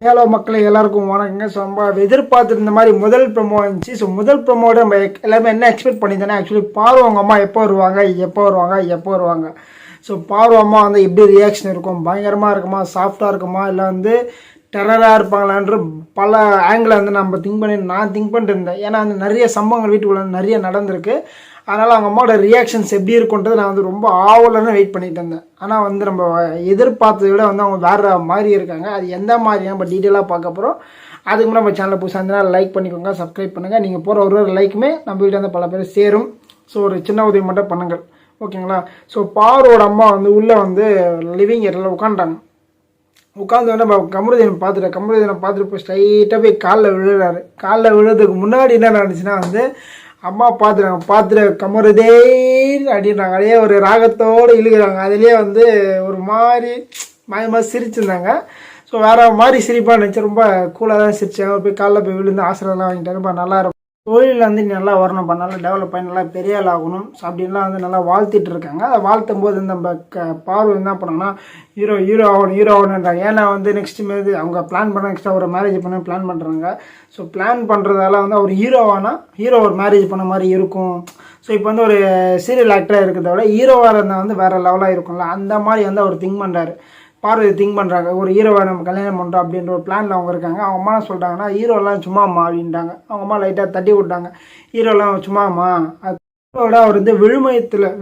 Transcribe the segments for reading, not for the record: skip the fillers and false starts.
Hello மக்களே, எல்லாருக்கும் வணக்கங்க. ஸோ நம்ம எதிர்பார்த்துருந்த மாதிரி முதல் ப்ரொமோ இருந்துச்சு. ஸோ முதல் ப்ரொமோட நம்ம எல்லாமே என்ன எக்ஸ்பெக்ட் பண்ணியிருந்தேன்னா, ஆக்சுவலி பாரு அவங்க அம்மா எப்போ வருவாங்க. ஸோ பாரு அம்மா வந்து எப்படி ரியாக்ஷன் இருக்கும், பயங்கரமாக இருக்குமா, சாஃப்டாக இருக்குமா, இல்லை வந்து டெரராக இருப்பாங்களான்ற பல ஆங்கிள் வந்து நம்ம நான் திங்க் பண்ணிட்டு இருந்தேன். ஏன்னா வந்து நிறைய சம்பவங்கள் வீட்டுக்குள்ள நிறைய நடந்திருக்கு. அதனால் அவங்க அம்மாவோட ரியாக்ஷன்ஸ் எப்படி இருக்குன்றது நான் வந்து ரொம்ப ஆவலன்னு வெயிட் பண்ணிட்டு இருந்தேன். ஆனால் வந்து நம்ம எதிர்பார்த்ததை விட வந்து அவங்க வேறு மாதிரி இருக்காங்க. அது எந்த மாதிரி நம்ம டீட்டெயிலாக பார்க்க போகிறோம். அதுக்கு முன்னாடி நம்ம சேனலை புதுசாக இருந்தால் லைக் பண்ணிக்கோங்க, சப்ஸ்கிரைப் பண்ணுங்கள். நீங்கள் போகிற ஒரு லைக்குமே நம்ம வீட்டில் வந்து பல பேர் சேரும். ஸோ ஒரு சின்ன உதவி மட்டும் பண்ணுங்கள், ஓகேங்களா? ஸோ பாரோட அம்மா வந்து உள்ளே வந்து லிவிங் ஏரியாவில் உட்காந்துட்டாங்க. உட்காந்து வந்து நம்ம கமருதீனை பார்த்துட்டு போய் ஸ்ட்ரைட்டாக போய் காலில் விழுறாரு. காலில் விழுறதுக்கு முன்னாடி என்ன நடந்துச்சுன்னா வந்து அம்மா பார்த்துட்டு கமருதே அப்படின்றாங்க. அதே ஒரு ராகத்தோடு இழுக்கிறாங்க. அதுலேயே வந்து ஒரு மாதிரி மாயமாக சிரிச்சிருந்தாங்க. ஸோ வேறு மாதிரி சிரிப்பாக நினச்சி ரொம்ப கூலாக தான் சிரிச்சாங்க. போய் காலில் போய் விழுந்து ஆசிரியர்லாம் வாங்கிட்டாரு. ரொம்ப நல்லா இருக்கும். தொழிலில் வந்து நல்லா வரணும்ப்பா, நல்லா டெவலப் பண்ணி நல்லா பெரிய ஆள் ஆகணும். ஸோ அப்படின்லாம் வந்து நல்லா வாழ்த்திட்டு இருக்காங்க. அதை வாழ்த்தும் போது நம்ம பார்வை என்ன பண்ணோன்னா ஹீரோ ஆகணுன்றாங்க. ஏன்னா வந்து நெக்ஸ்ட் மாரி அவங்க பிளான் பண்ண நெக்ஸ்ட்டாக ஒரு மேரேஜ் பண்ண பிளான் பண்ணுறாங்க. ஸோ பிளான் பண்ணுறதால வந்து அவர் ஹீரோ ஒரு மேரேஜ் பண்ண மாதிரி இருக்கும். ஸோ இப்போ வந்து ஒரு சீரியல் ஆக்டராக இருக்கிறத விட ஹீரோவாக இருந்தால் வந்து வேறு லெவலாக இருக்கும்ல, அந்த மாதிரி வந்து அவர் திங்க் பண்ணுறாரு. பார்வதி திங்க் பண்ணுறாங்க, ஒரு ஹீரோவை நம்ம கல்யாணம் பண்ணுறோம் அப்படின்ற ஒரு பிளானில் அவங்க இருக்காங்க. அவங்க அம்மா சொல்லிட்டாங்கன்னா ஹீரோலாம் சும்மாம்மா அப்படின்ட்டாங்க. அவங்க அம்மா லைட்டாக தட்டி விட்டாங்க, ஹீரோலாம் சும்மாம்மா. அதோட அவர் வந்து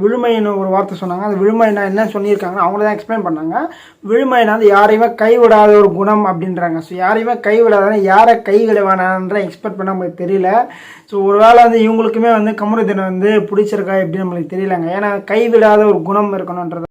விழுமைன்னு ஒரு வார்த்தை சொன்னாங்க. அந்த விழுமைனா என்ன சொல்லியிருக்காங்கன்னா அவங்கள தான் எக்ஸ்பிளைன் பண்ணாங்க. விழுமைனா வந்து யாரையுமே கைவிடாத ஒரு குணம் அப்படின்றாங்க. ஸோ யாரையுமே கைவிடாதானே யாரை கைவிட வேணான்ற எக்ஸ்பெக்ட் பண்ண நம்மளுக்கு தெரியல. ஸோ ஒரு வேளை வந்து இவங்களுக்குமே வந்து கமருதீனை வந்து பிடிச்சிருக்கா எப்படின்னு நம்மளுக்கு தெரியலங்க. ஏன்னா கைவிடாத ஒரு குணம் இருக்கணுன்றது